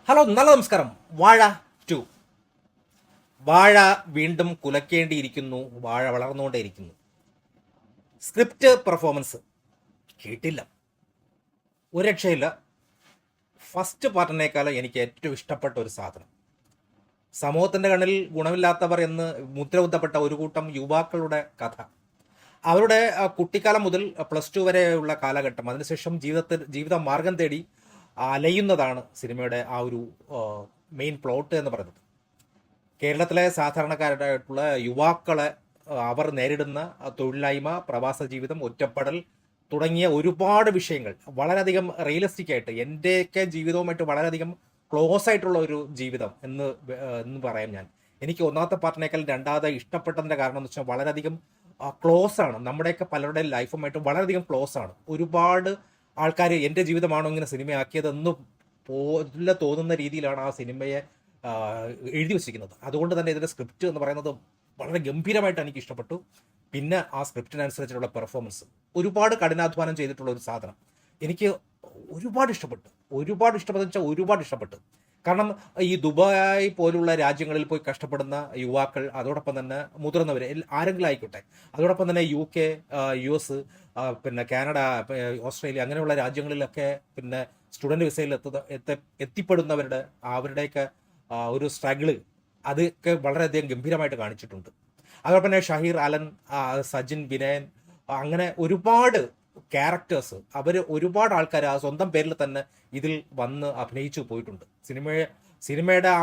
Hello, നല്ല നമസ്കാരം. വാഴ 2. വാഴ വീണ്ടും കുലക്കേണ്ടിയിരിക്കുന്നു. വാഴ വളർന്നുകൊണ്ടേയിരിക്കുന്നു. സ്ക്രിപ്റ്റ് പെർഫോമൻസ് കേട്ടില്ല, ഒരു രക്ഷയില്ല. ഫസ്റ്റ് പാർട്ടിനേക്കാളും എനിക്ക് ഏറ്റവും ഇഷ്ടപ്പെട്ട ഒരു സാധനം, സമൂഹത്തിൻ്റെ കണ്ണിൽ ഗുണമില്ലാത്തവർ എന്ന് മുദ്രകുത്തപ്പെട്ട ഒരു കൂട്ടം യുവാക്കളുടെ കഥ. അവരുടെ കുട്ടിക്കാലം മുതൽ +2 വരെയുള്ള കാലഘട്ടം, അതിനുശേഷം ജീവിത മാർഗം തേടി അലയുന്നതാണ് സിനിമയുടെ ആ ഒരു മെയിൻ പ്ലോട്ട് എന്ന് പറയുന്നത്. കേരളത്തിലെ സാധാരണക്കാരായിട്ടുള്ള യുവാക്കളെ അവർ നേരിടുന്ന തൊഴിലില്ലായ്മ, പ്രവാസ ജീവിതം, ഒറ്റപ്പെടൽ തുടങ്ങിയ ഒരുപാട് വിഷയങ്ങൾ വളരെയധികം റിയലിസ്റ്റിക് ആയിട്ട്, എൻ്റെയൊക്കെ ജീവിതവുമായിട്ട് വളരെയധികം ക്ലോസ് ആയിട്ടുള്ള ഒരു ജീവിതം എന്ന് പറയാം ഞാൻ. എനിക്ക് ഒന്നാമത്തെ പാർട്ടിനേക്കാൾ രണ്ടാമത്തെ ഇഷ്ടപ്പെട്ടതിൻ്റെ കാരണം എന്ന് വെച്ചാൽ വളരെയധികം ക്ലോസ് ആണ്. നമ്മുടെയൊക്കെ പലരുടെ ലൈഫുമായിട്ട് വളരെയധികം ക്ലോസ് ആണ്. ഒരുപാട് ആൾക്കാർ എൻ്റെ ജീവിതമാണോ ഇങ്ങനെ സിനിമയാക്കിയതെന്ന് പോലെ തോന്നുന്ന രീതിയിലാണ് ആ സിനിമയെ എഴുതി വച്ചിരിക്കുന്നത്. അതുകൊണ്ട് തന്നെ ഇതിൻ്റെ സ്ക്രിപ്റ്റ് എന്ന് പറയുന്നത് വളരെ ഗംഭീരമായിട്ട് എനിക്ക് ഇഷ്ടപ്പെട്ടു. പിന്നെ ആ സ്ക്രിപ്റ്റിനനുസരിച്ചുള്ള പെർഫോമൻസ്, ഒരുപാട് കഠിനാധ്വാനം ചെയ്തിട്ടുള്ള ഒരു സാധനം എനിക്ക് ഒരുപാട് ഇഷ്ടപ്പെട്ടു. ഒരുപാട് ഇഷ്ടപ്പെട്ടു. കാരണം ഈ ദുബായ് പോലുള്ള രാജ്യങ്ങളിൽ പോയി കഷ്ടപ്പെടുന്ന യുവാക്കൾ, അതോടൊപ്പം തന്നെ മുതിർന്നവർ, ആരെങ്കിലും ആയിക്കോട്ടെ, അതോടൊപ്പം തന്നെ UK, US, പിന്നെ കാനഡ, ഓസ്ട്രേലിയ, അങ്ങനെയുള്ള രാജ്യങ്ങളിലൊക്കെ പിന്നെ സ്റ്റുഡൻറ് വിസയിൽ എത്തിപ്പെടുന്നവരുടെ അവരുടെയൊക്കെ ഒരു സ്ട്രഗിള്, അതൊക്കെ വളരെയധികം ഗംഭീരമായിട്ട് കാണിച്ചിട്ടുണ്ട്. അതോടൊപ്പം തന്നെ ഷഹീർ അലൻ, സജിൻ, വിനയൻ, അങ്ങനെ ഒരുപാട് ക്യാരക്ടേഴ്സ്, അവർ ഒരുപാട് ആൾക്കാർ ആ സ്വന്തം പേരിൽ തന്നെ ഇതിൽ വന്ന് അഭിനയിച്ചു പോയിട്ടുണ്ട്. സിനിമയുടെ ആ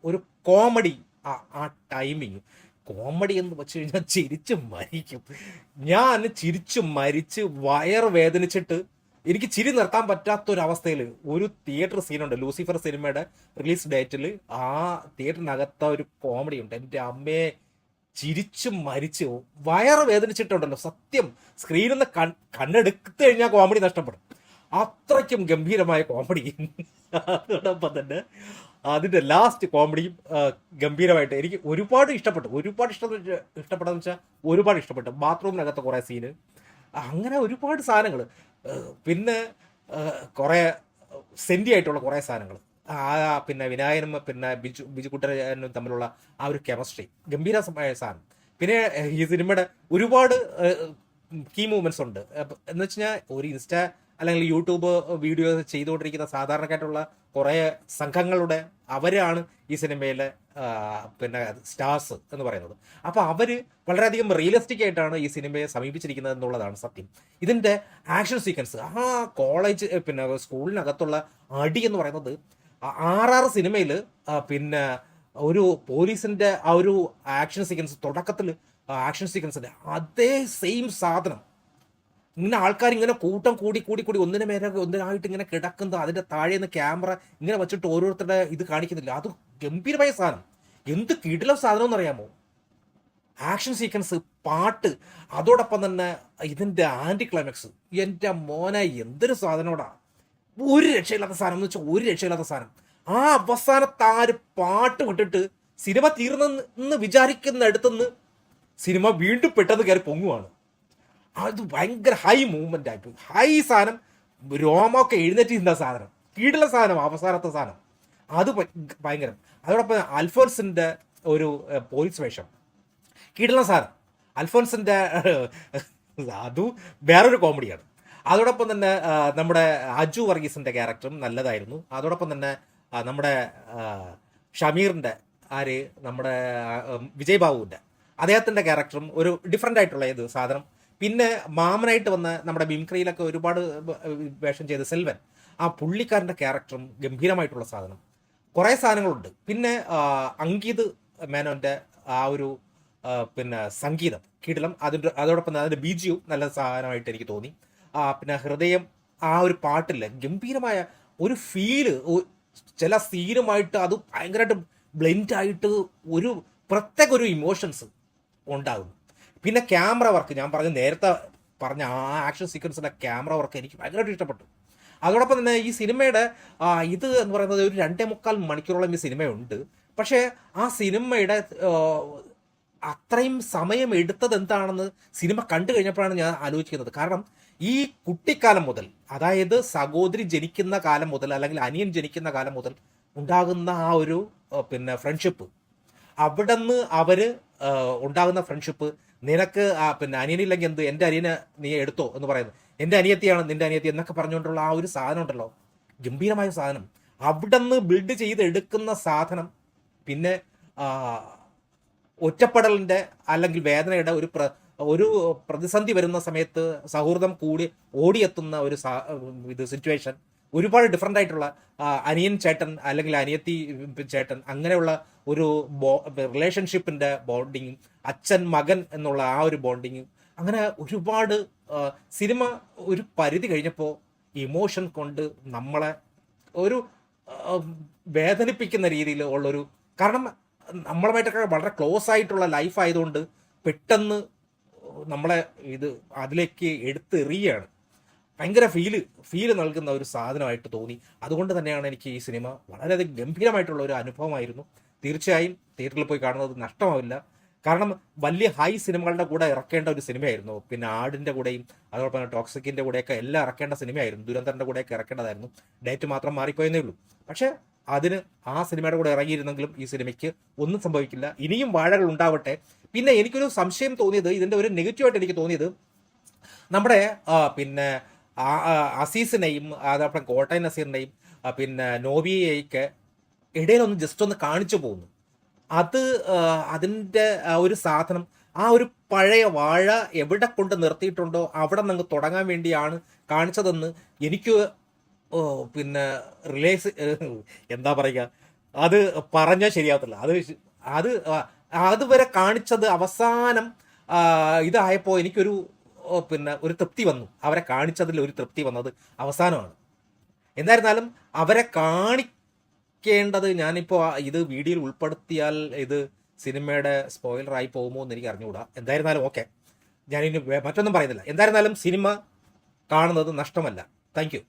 ഒരു കോമഡി, ആ ടൈമിങ്, കോമഡി എന്ന് വെച്ച് കഴിഞ്ഞാൽ ഞാൻ ചിരിച്ചു മരിച്ച് വയർ വേദനിച്ചിട്ട് എനിക്ക് ചിരി നിർത്താൻ പറ്റാത്തൊരവസ്ഥയിൽ ഒരു തിയേറ്റർ സീനുണ്ട്. ലൂസിഫർ സിനിമയുടെ റിലീസ് ഡേറ്റിൽ ആ തിയേറ്ററിനകത്ത ഒരു കോമഡി ഉണ്ട്. എൻ്റെ അമ്മയെ ചിരിച്ചു മരിച്ച് വയറ് വേദനിച്ചിട്ടുണ്ടല്ലോ, സത്യം. സ്ക്രീനിൽ നിന്ന് കണ്ണെടുത്ത് കഴിഞ്ഞാൽ കോമഡി നഷ്ടപ്പെടും. അത്രയ്ക്കും ഗംഭീരമായ കോമഡി. അതോടൊപ്പം തന്നെ അതിൻ്റെ ലാസ്റ്റ് കോമഡിയും ഗംഭീരമായിട്ട് എനിക്ക് ഒരുപാട് ഇഷ്ടപ്പെട്ടു. ഇഷ്ടപ്പെട്ടെന്ന് വെച്ചാൽ ഒരുപാട് ഇഷ്ടപ്പെട്ടു. ബാത്റൂമിനകത്ത് കുറേ സീന്, അങ്ങനെ ഒരുപാട് സാധനങ്ങൾ. പിന്നെ കുറേ സെൻറ്റി ആയിട്ടുള്ള കുറേ സാധനങ്ങൾ. പിന്നെ വിനായനും പിന്നെ ബിജുക്കുട്ടനും തമ്മിലുള്ള ആ ഒരു കെമിസ്ട്രി, ഗംഭീരമായ സാധനം. പിന്നെ ഈ സിനിമയുടെ ഒരുപാട് കീ മൂവ്മെന്റ്സ് ഉണ്ട്. എന്ന് വെച്ച് കഴിഞ്ഞാൽ ഒരു ഇൻസ്റ്റ അല്ലെങ്കിൽ യൂട്യൂബ് വീഡിയോ ചെയ്തുകൊണ്ടിരിക്കുന്ന സാധാരണക്കായിട്ടുള്ള കുറേ സംഘങ്ങളുടെ അവരാണ് ഈ സിനിമയിലെ പിന്നെ സ്റ്റാർസ് എന്ന് പറയുന്നത്. അപ്പോൾ അവർ വളരെയധികം റിയലിസ്റ്റിക് ആയിട്ടാണ് ഈ സിനിമയെ സമീപിച്ചിരിക്കുന്നത് എന്നുള്ളതാണ് സത്യം. ഇതിൻ്റെ ആക്ഷൻ സീക്വൻസ്, ആ കോളേജ് പിന്നെ സ്കൂളിനകത്തുള്ള അടി എന്ന് പറയുന്നത്, RR സിനിമയിൽ പിന്നെ ഒരു പോലീസിൻ്റെ ആ ഒരു ആക്ഷൻ സീക്വൻസ്, തുടക്കത്തിൽ ആക്ഷൻ സീക്വൻസിൻ്റെ അതേ സെയിം സാധനം. ഇങ്ങനെ ആൾക്കാർ ഇങ്ങനെ കൂട്ടം കൂടി ഒന്നിനു മേലെ ഒന്നിനായിട്ട് ഇങ്ങനെ കിടക്കുന്നത്, അതിൻ്റെ താഴെ നിന്ന് ക്യാമറ ഇങ്ങനെ വെച്ചിട്ട് ഓരോരുത്തരുടെ ഇത് കാണിക്കുന്നില്ല. അത് ഗംഭീരമായ സാധനം. എന്ത് കിടിലം സാധനം എന്നറിയാമോ? ആക്ഷൻ സീക്വൻസ്, പാട്ട്, അതോടൊപ്പം തന്നെ ഇതിൻ്റെ ആൻറ്റി ക്ലൈമാക്സ്. എൻ്റെ മോനെ എന്തൊരു സാധനോടാ! ഒരു രക്ഷയില്ലാത്ത സാധനം എന്ന് വെച്ചാൽ ഒരു രക്ഷയില്ലാത്ത സാധനം. ആ അവസാനത്തെ ആ ഒരു പാട്ട് വിട്ടിട്ട് സിനിമ തീർന്നെന്ന് വിചാരിക്കുന്ന അടുത്തുനിന്ന് സിനിമ വീണ്ടും പെട്ടെന്ന് കയറി പൊങ്ങുവാണ്. അത് ഭയങ്കര ഹൈ മൂവ്മെന്റ് ആയിട്ട്, ഹൈ സാധനം, രോമൊക്കെ എഴുന്നേറ്റിരുന്ന സാധനം, കീടുള്ള സാധനം, അവസാനത്തെ സാധനം, അത് ഭയങ്കരം. അതോടൊപ്പം അൽഫോൻസിന്റെ ഒരു പോലീസ് വേഷം, കീടുള്ള സാധനം. അൽഫോൻസിന്റെ അത് വേറൊരു കോമഡിയാണ്. അതോടൊപ്പം തന്നെ നമ്മുടെ അജു വർഗീസിന്റെ ക്യാരക്ടറും നല്ലതായിരുന്നു. അതോടൊപ്പം തന്നെ നമ്മുടെ ഷമീറിന്റെ നമ്മുടെ വിജയ് ബാബുവിന്റെ അദ്ദേഹത്തിന്റെ ക്യാരക്ടറും ഒരു ഡിഫറെൻ്റ് ആയിട്ടുള്ള ഇത് സാധനം. പിന്നെ മാമനായിട്ട് വന്ന നമ്മുടെ മിംക്രിയിലൊക്കെ ഒരുപാട് വേഷം ചെയ്ത സെൽവൻ, ആ പുള്ളിക്കാരൻ്റെ ക്യാരക്ടറും ഗംഭീരമായിട്ടുള്ള സാധനം. കുറേ സാധനങ്ങളുണ്ട്. പിന്നെ അങ്കിത് മേനോൻ്റെ ആ ഒരു പിന്നെ സംഗീതം കിടിലം. അതോടൊപ്പം തന്നെ അതിൻ്റെ ബീജിയും നല്ല സാധനമായിട്ട് എനിക്ക് തോന്നി. പിന്നെ ഹൃദയം, ആ ഒരു പാട്ടില്ല, ഗംഭീരമായ ഒരു ഫീല്, ചില സീനുമായിട്ട് അത് ഭയങ്കരമായിട്ട് ബ്ലെൻഡായിട്ട് ഒരു പ്രത്യേക ഒരു ഇമോഷൻസ് ഉണ്ടാകുന്നു. പിന്നെ ക്യാമറ വർക്ക്, ഞാൻ നേരത്തെ പറഞ്ഞ ആ ആക്ഷൻ സീക്വൻസിൻ്റെ ക്യാമറ വർക്ക് എനിക്ക് ഭയങ്കരമായിട്ട് ഇഷ്ടപ്പെട്ടു. അതോടൊപ്പം തന്നെ ഈ സിനിമയുടെ ഇത് എന്ന് പറയുന്നത് ഒരു 2.25 മണിക്കൂറോളം ഈ സിനിമയുണ്ട്. പക്ഷേ ആ സിനിമയുടെ അത്രയും സമയം എടുത്തത് എന്താണെന്ന് സിനിമ കണ്ടു കഴിഞ്ഞപ്പോഴാണ് ഞാൻ ആലോചിക്കുന്നത്. കാരണം ഈ കുട്ടിക്കാലം മുതൽ, അതായത് സഹോദരി ജനിക്കുന്ന കാലം മുതൽ അല്ലെങ്കിൽ അനിയൻ ജനിക്കുന്ന കാലം മുതൽ ഉണ്ടാകുന്ന ആ ഒരു പിന്നെ ഫ്രണ്ട്ഷിപ്പ്, അവിടെ നിന്ന് അവര് ഉണ്ടാകുന്ന ഫ്രണ്ട്ഷിപ്പ്, നിനക്ക് പിന്നെ അനിയനില്ലെങ്കിൽ എന്ത്, എൻ്റെ അനിയനെ നീ എടുത്തോ എന്ന് പറയുന്നത്, എൻ്റെ അനിയത്തിയാണ് നിന്റെ അനിയത്തി എന്നൊക്കെ പറഞ്ഞുകൊണ്ടുള്ള ആ ഒരു സാധനം ഉണ്ടല്ലോ, ഗംഭീരമായ സാധനം. അവിടെ നിന്ന് ബിൽഡ് ചെയ്ത് എടുക്കുന്ന സാധനം പിന്നെ ഒറ്റപ്പെടലിൻ്റെ അല്ലെങ്കിൽ വേദനയുടെ ഒരു പ്രതിസന്ധി വരുന്ന സമയത്ത് സൗഹൃദം കൂടി ഓടിയെത്തുന്ന ഒരു ഇത് സിറ്റുവേഷൻ, ഒരുപാട് ഡിഫറെൻ്റ് ആയിട്ടുള്ള അനിയൻ ചേട്ടൻ അല്ലെങ്കിൽ അനിയത്തി ചേട്ടൻ, അങ്ങനെയുള്ള ഒരു റിലേഷൻഷിപ്പിൻ്റെ ബോണ്ടിങ്ങും, അച്ഛൻ മകൻ എന്നുള്ള ആ ഒരു ബോണ്ടിങ്ങും, അങ്ങനെ ഒരുപാട് സിനിമ ഒരു പരിധി കഴിഞ്ഞപ്പോൾ ഇമോഷൻ കൊണ്ട് നമ്മളെ ഒരു വേദനിപ്പിക്കുന്ന രീതിയിൽ ഉള്ളൊരു, കാരണം നമ്മളുമായിട്ടൊക്കെ വളരെ ക്ലോസ് ആയിട്ടുള്ള ലൈഫ് ആയതുകൊണ്ട് പെട്ടെന്ന് നമ്മളെ ഇത് അതിലേക്ക് എടുത്തെറിയാണ്. ഭയങ്കര ഫീല് നൽകുന്ന ഒരു സാധനമായിട്ട് തോന്നി. അതുകൊണ്ട് തന്നെയാണ് എനിക്ക് ഈ സിനിമ വളരെയധികം ഗംഭീരമായിട്ടുള്ള ഒരു അനുഭവമായിരുന്നു. തീർച്ചയായും തിയേറ്ററിൽ പോയി കാണുന്നത് നഷ്ടമാവില്ല. കാരണം വലിയ ഹൈ സിനിമകളുടെ കൂടെ ഇറക്കേണ്ട ഒരു സിനിമയായിരുന്നു. പിന്നെ ആടിൻ്റെ കൂടെയും അതോടൊപ്പം തന്നെ ടോക്സിക്കിൻ്റെ കൂടെയൊക്കെ എല്ലാം ഇറക്കേണ്ട സിനിമയായിരുന്നു. ദുരന്തറിൻ്റെ കൂടെയൊക്കെ ഇറക്കേണ്ടതായിരുന്നു. ഡേറ്റ് മാത്രം മാറിപ്പോയെന്നേ ഉള്ളൂ. പക്ഷേ അതിന് ആ സിനിമയുടെ കൂടെ ഇറങ്ങിയിരുന്നെങ്കിലും ഈ സിനിമയ്ക്ക് ഒന്നും സംഭവിക്കില്ല. ഇനിയും വാഴകൾ ഉണ്ടാവട്ടെ. പിന്നെ എനിക്കൊരു സംശയം തോന്നിയത്, ഇതിൻ്റെ ഒരു നെഗറ്റീവായിട്ട് എനിക്ക് തോന്നിയത്, നമ്മുടെ പിന്നെ അസീസിനെയും അതോടൊപ്പം കോട്ടയം നസീറിനെയും പിന്നെ നോബിയെയൊക്കെ ഇടയിലൊന്ന് ജസ്റ്റ് ഒന്ന് കാണിച്ചു പോകുന്നു. അത് അതിൻ്റെ ഒരു സാധനം, ആ ഒരു പഴയ വാഴ എവിടെ കൊണ്ട് നിർത്തിയിട്ടുണ്ടോ അവിടെ നിന്ന് തുടങ്ങാൻ വേണ്ടിയാണ് കാണിച്ചതെന്ന് എനിക്ക് പിന്നെ എന്താ പറയുക, അത് പറഞ്ഞാൽ ശരിയാവത്തില്ല. അത് അതുവരെ കാണിച്ചത് അവസാനം ഇതായപ്പോൾ എനിക്കൊരു പിന്നെ ഒരു തൃപ്തി വന്നു. അവരെ കാണിച്ചതിൽ ഒരു തൃപ്തി വന്നത് അവസാനമാണ്. എന്തായിരുന്നാലും അവരെ കാണിക്കേണ്ടത്, ഞാനിപ്പോൾ ഇത് വീഡിയോയിൽ ഉൾപ്പെടുത്തിയാൽ ഇത് സിനിമയുടെ സ്പോയിലറായി പോകുമോ എന്ന് എനിക്ക് അറിഞ്ഞുകൂടാ. എന്തായിരുന്നാലും ഓക്കെ, ഞാനിനി മറ്റൊന്നും പറയുന്നില്ല. എന്തായിരുന്നാലും സിനിമ കാണുന്നത് നഷ്ടമല്ല. Thank you.